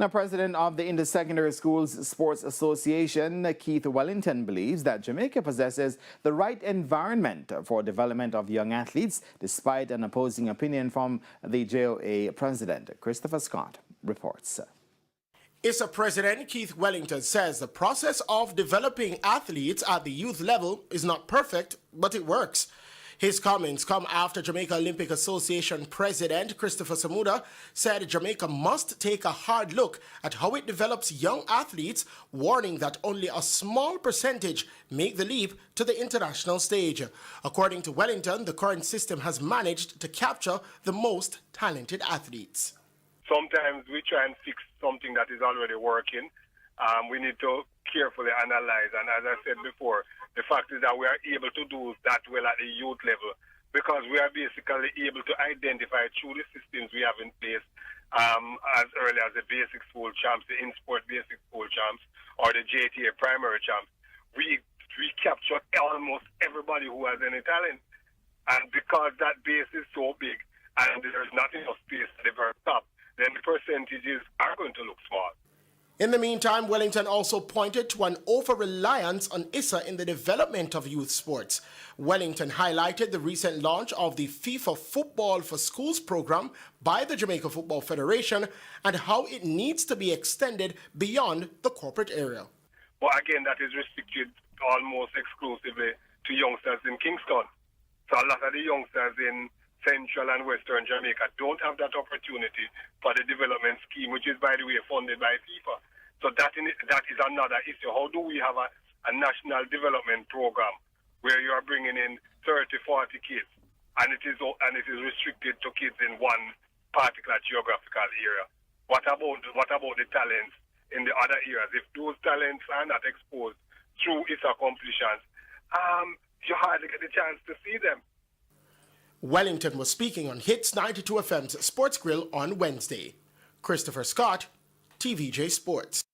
Now, President of the Intersecondary Schools Sports Association, Keith Wellington, believes that Jamaica possesses the right environment for development of young athletes, despite an opposing opinion from the JOA president. Christopher Scott reports. ISSA President Keith Wellington says the process of developing athletes at the youth level is not perfect, but it works. His comments come after Jamaica Olympic Association President Christopher Samuda said Jamaica must take a hard look at how it develops young athletes, warning that only a small percentage make the leap to the international stage. According to Wellington, the current system has managed to capture the most talented athletes. Sometimes we try and fix something that is already working. We need to carefully analyze, and as I said before, the fact is that we are able to do that well at the youth level because we are basically able to identify through the systems we have in place as early as the basic school champs, the in-sport basic school champs, or the JTA primary champs. We capture almost everybody who has any talent. And because that base is so big and there's not enough space at the very top, then the percentages are going to look small. In the meantime, Wellington also pointed to an over-reliance on ISSA in the development of youth sports. Wellington highlighted the recent launch of the FIFA Football for Schools program by the Jamaica Football Federation and how it needs to be extended beyond the corporate area. But again, that is restricted almost exclusively to youngsters in Kingston. So a lot of the youngsters in Central and Western Jamaica don't have that opportunity for the development scheme, which is, by the way, funded by FIFA. So that is another issue. How do we have a national development program where you are bringing in 30, 40 kids, and it is restricted to kids in one particular geographical area? What about the talents in the other areas? If those talents are not exposed through ISSA competitions, you hardly get the chance to see them. Wellington was speaking on Hits 92 FM's Sports Grill on Wednesday. Christopher Scott, TVJ Sports.